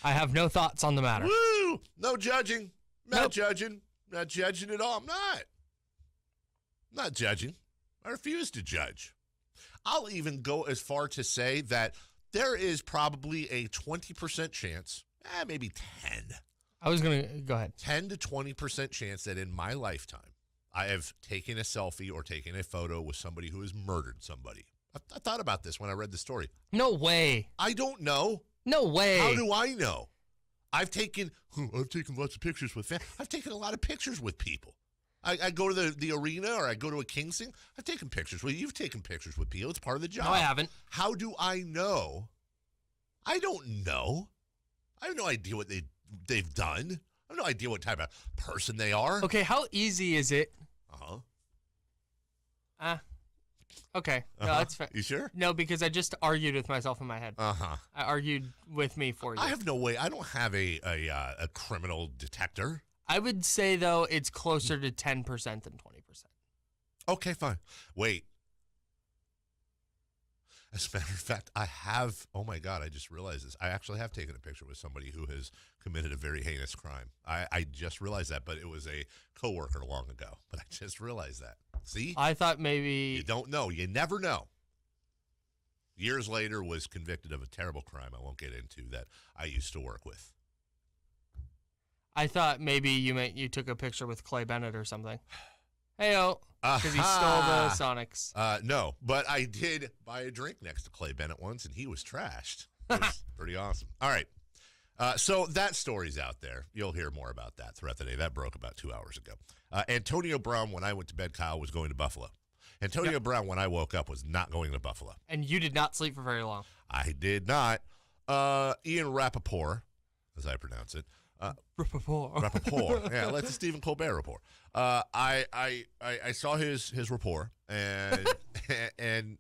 I have no thoughts on the matter. Woo! No judging. Not judging. Not judging at all. I'm not judging. I refuse to judge. I'll even go as far to say that there is probably a 20% chance, maybe 10. I was going to go ahead. 10 to 20% chance that in my lifetime, I have taken a selfie or taken a photo with somebody who has murdered somebody. I thought about this when I read the story. No way. I don't know. No way. How do I know? I've taken lots of pictures with fans. I've taken a lot of pictures with people. I go to the arena or I go to a King Sing. I've taken pictures with you. You've taken pictures with people. It's part of the job. No, I haven't. How do I know? I don't know. I have no idea what they've done. I have no idea what type of person they are. Okay, how easy is it? Uh-huh. Okay. No, that's fair. You sure? No, because I just argued with myself in my head. Uh-huh. I argued with me for you. I have no way. I don't have a criminal detector. I would say, though, it's closer to 10% than 20%. Okay, fine. Wait. As a matter of fact, I have, oh my God, I just realized this. I actually have taken a picture with somebody who has committed a very heinous crime. I just realized that, but it was a coworker long ago. But I just realized that. See? I thought maybe... You don't know. You never know. Years later was convicted of a terrible crime I won't get into that I used to work with. I thought maybe you took a picture with Clay Bennett or something. Hey-o. Because he stole the Sonics. No, but I did buy a drink next to Clay Bennett once, and he was trashed. It was pretty awesome. All right. So that story's out there. You'll hear more about that throughout the day. That broke about 2 hours ago. Antonio Brown, when I went to bed, Kyle, was going to Buffalo. Antonio Brown, when I woke up, was not going to Buffalo. And you did not sleep for very long. I did not. Ian Rappaport, as I pronounce it. Rappaport. Yeah, like the Stephen Colbert report. I saw his report, and and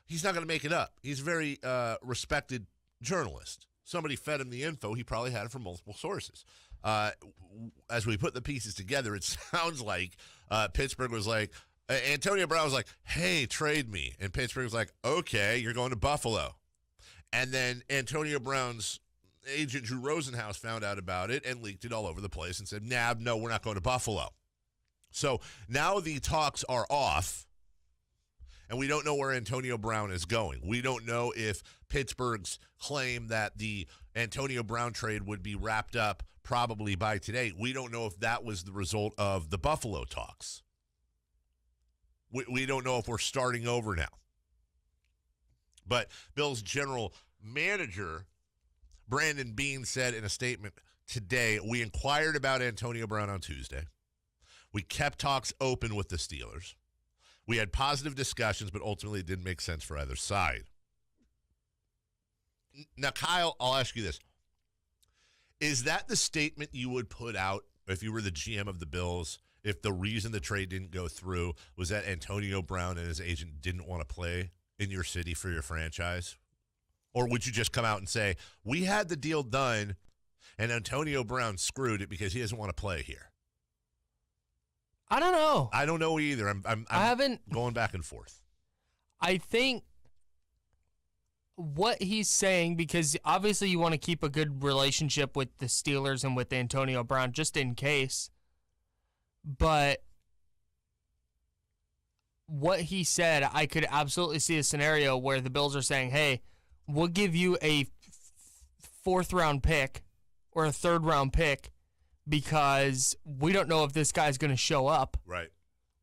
he's not going to make it up. He's a very respected journalist. Somebody fed him the info. He probably had it from multiple sources. As we put the pieces together, it sounds like Pittsburgh was like, Antonio Brown was like, hey, trade me. And Pittsburgh was like, okay, you're going to Buffalo. And then Antonio Brown's agent Drew Rosenhaus found out about it and leaked it all over the place and said, no, we're not going to Buffalo. So now the talks are off, and we don't know where Antonio Brown is going. We don't know if Pittsburgh's claim that the Antonio Brown trade would be wrapped up probably by today. We don't know if that was the result of the Buffalo talks. We don't know if we're starting over now. But Bill's general manager, Brandon Beane, said in a statement today, we inquired about Antonio Brown on Tuesday. We kept talks open with the Steelers. We had positive discussions, but ultimately it didn't make sense for either side. Now, Kyle, I'll ask you this. Is that the statement you would put out if you were the GM of the Bills, if the reason the trade didn't go through was that Antonio Brown and his agent didn't want to play in your city for your franchise? Or would you just come out and say, we had the deal done and Antonio Brown screwed it because he doesn't want to play here? I don't know. I don't know either. I haven't going back and forth. I think what he's saying, because obviously you want to keep a good relationship with the Steelers and with Antonio Brown just in case. But what he said, I could absolutely see a scenario where the Bills are saying, hey, we'll give you a fourth-round pick or a third-round pick because we don't know if this guy's going to show up. Right.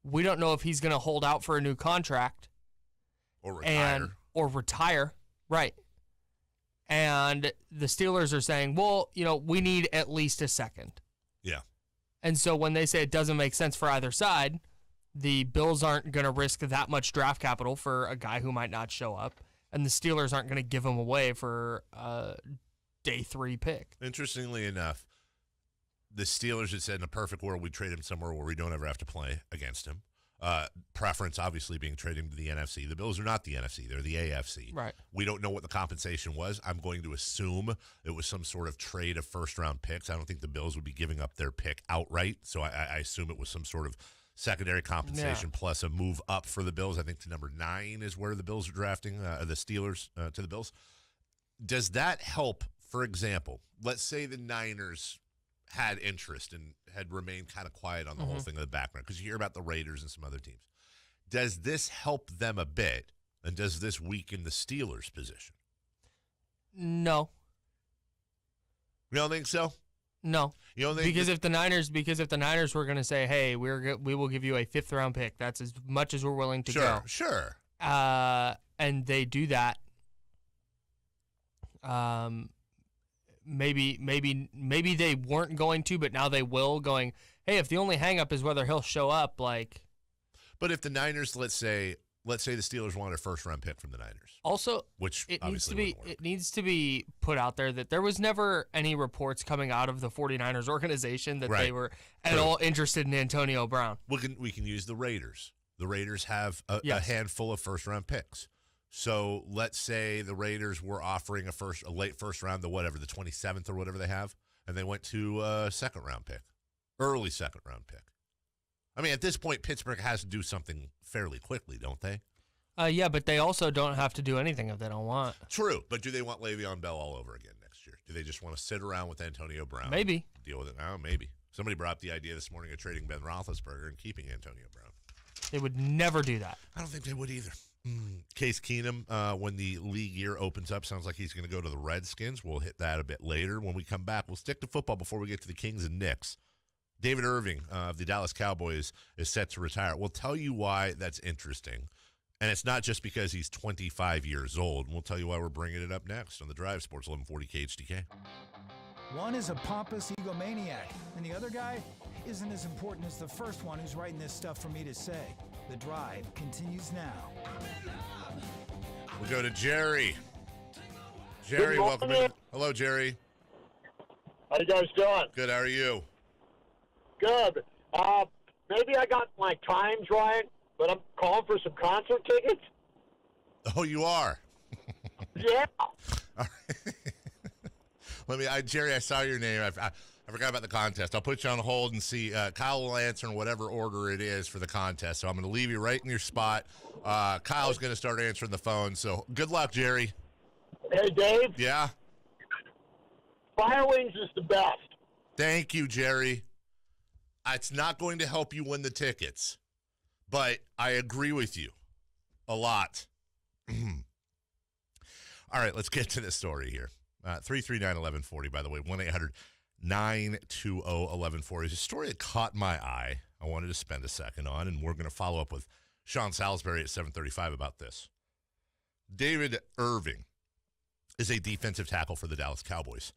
We don't know if he's going to hold out for a new contract. Or retire. Right. And the Steelers are saying, well, we need at least a second. Yeah. And so when they say it doesn't make sense for either side, the Bills aren't going to risk that much draft capital for a guy who might not show up. And the Steelers aren't going to give him away for a day 3 pick. Interestingly enough, the Steelers had said in a perfect world we'd trade him somewhere where we don't ever have to play against him. Preference obviously being traded to the NFC. The Bills are not the NFC. They're the AFC. Right. We don't know what the compensation was. I'm going to assume it was some sort of trade of first-round picks. I don't think the Bills would be giving up their pick outright, so I assume it was some sort of secondary compensation plus a move up for the Bills. I think to number 9 is where the Bills are drafting, the Steelers to the Bills. Does that help for example, let's say the Niners had interest and had remained kind of quiet on the whole thing in the background, because you hear about the Raiders and some other teams. Does this help them a bit, and does this weaken the Steelers' position? No. You don't think so? No. You don't think because if the Niners were going to say, "Hey, we will give you a 5th round pick," that's as much as we're willing to go. Sure. And they do that. Maybe they weren't going to, but now they will. Going, hey, if the only hang-up is whether he'll show up, like. But if the Niners, let's say the Steelers wanted a 1st-round pick from the Niners. Also, which it obviously needs to be put out there that there was never any reports coming out of the 49ers organization that they were at all interested in Antonio Brown. We can use the Raiders. The Raiders have a handful of 1st-round picks. So let's say the Raiders were offering a late 1st round, the 27th or whatever they have, and they went to a 2nd-round pick, early 2nd-round pick. I mean, at this point, Pittsburgh has to do something fairly quickly, don't they? Yeah, but they also don't have to do anything if they don't want. True, but do they want Le'Veon Bell all over again next year? Do they just want to sit around with Antonio Brown? Maybe. Deal with it now? Maybe. Somebody brought up the idea this morning of trading Ben Roethlisberger and keeping Antonio Brown. They would never do that. I don't think they would either. Case Keenum, when the league year opens up, sounds like he's going to go to the Redskins. We'll hit that a bit later. When we come back, we'll stick to football before we get to the Kings and Knicks. David Irving of the Dallas Cowboys is set to retire. We'll tell you why that's interesting. And it's not just because he's 25 years old. And we'll tell you why we're bringing it up next on The Drive, Sports 1140 KHTK. One is a pompous egomaniac, and the other guy isn't as important as the first one who's writing this stuff for me to say. The Drive continues now. We go to Jerry. Jerry, welcome in. Hello, Jerry. How you guys doing? Good, how are you? Good. Maybe I got my times right, but I'm calling for some concert tickets. Oh, you are? Yeah. All right. Jerry, I saw your name. I forgot about the contest. I'll put you on hold and see. Kyle will answer in whatever order it is for the contest. So I'm going to leave you right in your spot. Kyle's going to start answering the phone. So good luck, Jerry. Hey, Dave. Yeah? Firewings is the best. Thank you, Jerry. It's not going to help you win the tickets, but I agree with you a lot. All right, let's get to this story here. 339-1140, by the way, 1-800-920-1140 is a story that caught my eye. I wanted to spend a second on, and we're going to follow up with Sean Salisbury at 7:35 about this. David Irving is a defensive tackle for the Dallas Cowboys.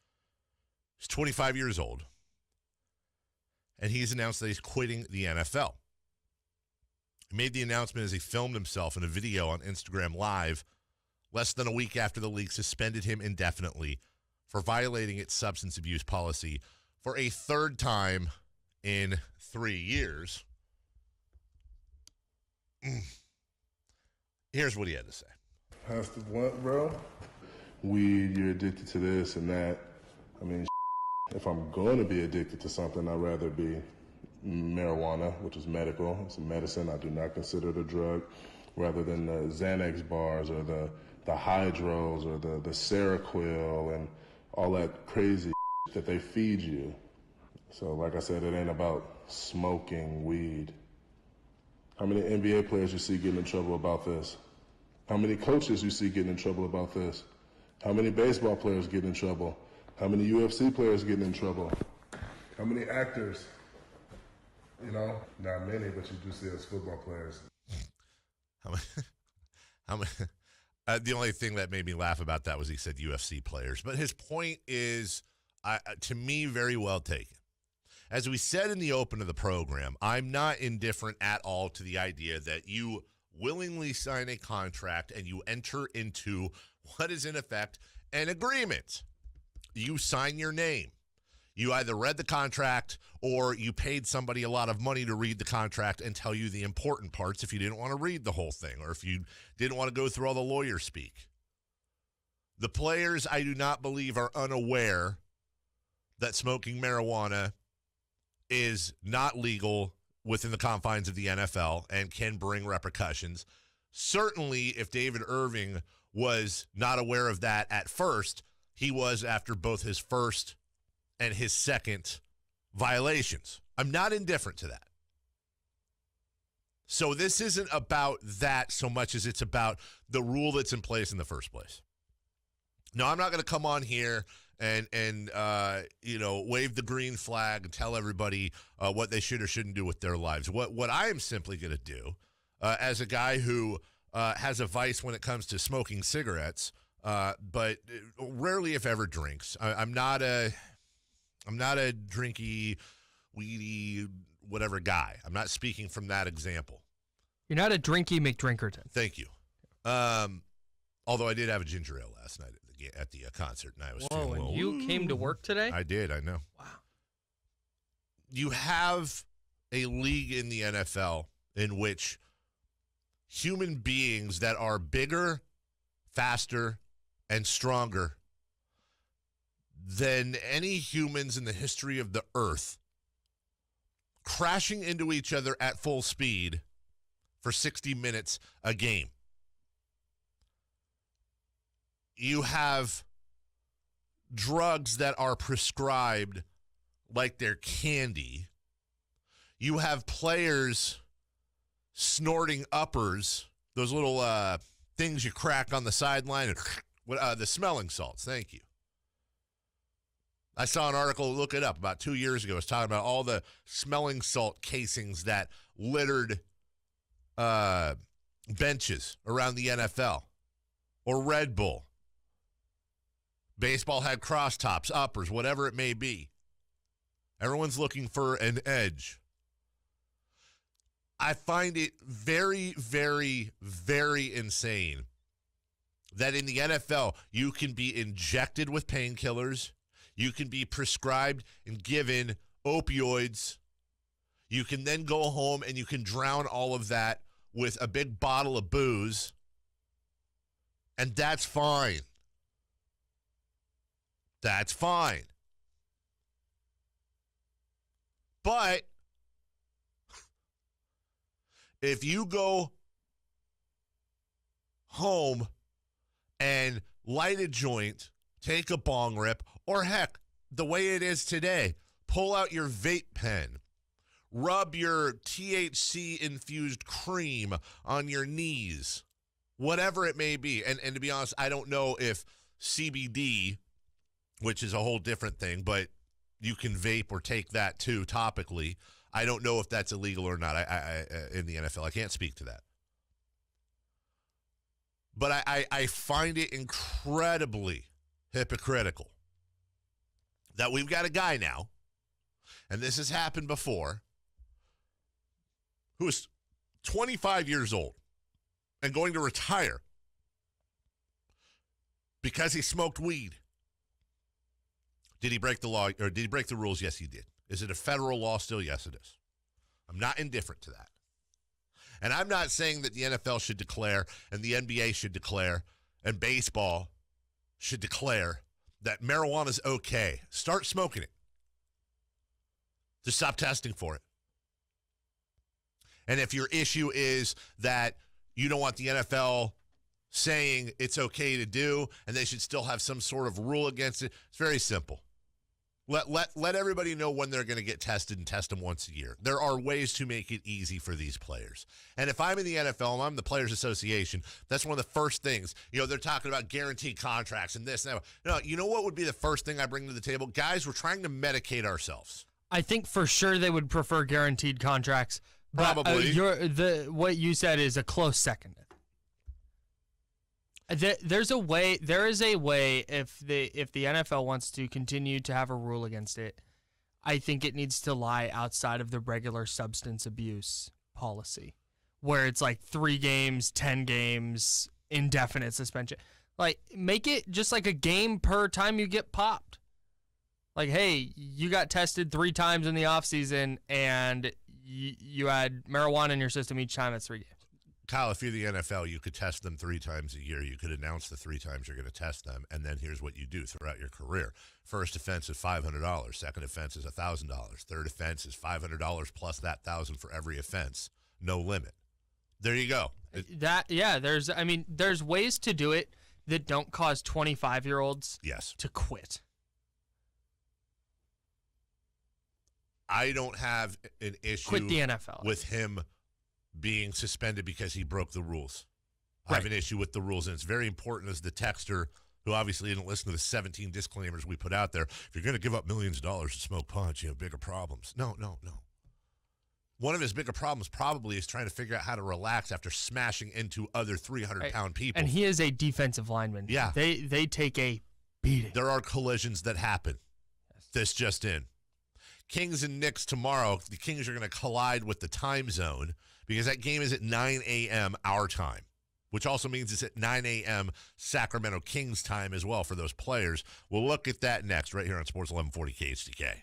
He's 25 years old, and he's announced that he's quitting the NFL. He made the announcement as he filmed himself in a video on Instagram Live less than a week after the league suspended him indefinitely for violating its substance abuse policy for a 3rd time in 3 years. Here's what he had to say. That's the blunt, bro. Weed, you're addicted to this and that. I mean, if I'm going to be addicted to something, I'd rather be marijuana, which is medical. It's a medicine. I do not consider it a drug, rather than the Xanax bars or the Hydros or the Seroquel and all that crazy that they feed you. So like I said, it ain't about smoking weed. How many NBA players you see getting in trouble about this? How many coaches you see getting in trouble about this? How many baseball players get in trouble? How many UFC players getting in trouble? How many actors? You know, not many, but you do see as football players. How many? The only thing that made me laugh about that was he said UFC players. But his point is, to me, very well taken. As we said in the open of the program, I'm not indifferent at all to the idea that you willingly sign a contract and you enter into what is in effect an agreement. You sign your name. You either read the contract or you paid somebody a lot of money to read the contract and tell you the important parts if you didn't want to read the whole thing or if you didn't want to go through all the lawyer speak. The players, I do not believe, are unaware that smoking marijuana is not legal within the confines of the NFL and can bring repercussions. Certainly, if David Irving was not aware of that at first, he was after both his first and his second violations. I'm not indifferent to that. So this isn't about that so much as it's about the rule that's in place in the first place. No, I'm not going to come on here and wave the green flag and tell everybody what they should or shouldn't do with their lives. What I am simply going to do, as a guy who has a vice when it comes to smoking cigarettes, but rarely, if ever, drinks. I'm not a drinky, weedy, whatever guy. I'm not speaking from that example. You're not a drinky McDrinkerton. Thank you. Although I did have a ginger ale last night at the concert, and I was feeling a little. You came to work today? I did. I know. Wow. You have a league in the NFL in which human beings that are bigger, faster, and stronger than any humans in the history of the earth crashing into each other at full speed for 60 minutes a game. You have drugs that are prescribed like they're candy. You have players snorting uppers, those little things you crack on the sideline, and the smelling salts. Thank you. I saw an article, look it up, about 2 years ago. It was talking about all the smelling salt casings that littered benches around the NFL, or Red Bull. Baseball had crosstops, uppers, whatever it may be. Everyone's looking for an edge. I find it very, very, very insane that in the NFL, you can be injected with painkillers. You can be prescribed and given opioids. You can then go home and you can drown all of that with a big bottle of booze. And that's fine. That's fine. But if you go home and light a joint, take a bong rip, or heck, the way it is today, pull out your vape pen, rub your THC-infused cream on your knees, whatever it may be. And to be honest, I don't know if CBD, which is a whole different thing, but you can vape or take that too topically. I don't know if that's illegal or not I in the NFL. I can't speak to that. But I find it incredibly hypocritical that we've got a guy now, and this has happened before, who is 25 years old and going to retire because he smoked weed. Did he break the law, or did he break the rules? Yes, he did. Is it a federal law still? Yes, it is. I'm not indifferent to that. And I'm not saying that the NFL should declare and the NBA should declare and baseball should declare that marijuana is okay. Start smoking it. Just stop testing for it. And if your issue is that you don't want the NFL saying it's okay to do and they should still have some sort of rule against it, it's very simple. Let everybody know when they're going to get tested and test them once a year. There are ways to make it easy for these players. And if I'm in the NFL and I'm the Players Association, that's one of the first things. You know, they're talking about guaranteed contracts and this and that. No, you know what would be the first thing I bring to the table? Guys, we're trying to medicate ourselves. I think for sure they would prefer guaranteed contracts. But, Probably. What you said is a close second. There is a way if the NFL wants to continue to have a rule against it, I think it needs to lie outside of the regular substance abuse policy, where it's like 3 games, 10 games, indefinite suspension. Like, make it just like a game per time you get popped. Like, hey, you got tested 3 times in the offseason and you had marijuana in your system each time. That's 3 games. Kyle, if you're the NFL, you could test them 3 times a year. You could announce the 3 times you're going to test them, and then here's what you do throughout your career. First offense is $500. Second offense is $1,000. Third offense is $500 plus that $1,000 for every offense. No limit. There you go. There's ways to do it. that don't cause 25-year-olds Yes. to quit. I don't have an issue Quit the NFL. with him being suspended because he broke the rules. I have an issue with the rules, and it's very important as the texter who obviously didn't listen to the 17 disclaimers we put out there. If you're going to give up millions of dollars to smoke pot, you have bigger problems. No. One of his bigger problems probably is trying to figure out how to relax after smashing into other 300-pound people. And he is a defensive lineman. Yeah. They take a beating. There are collisions that happen. Yes. This just in. Kings and Knicks tomorrow. The Kings are going to collide with the time zone because that game is at 9 a.m. our time, which also means it's at 9 a.m. Sacramento Kings time as well for those players. We'll look at that next right here on Sports 1140 KHTK.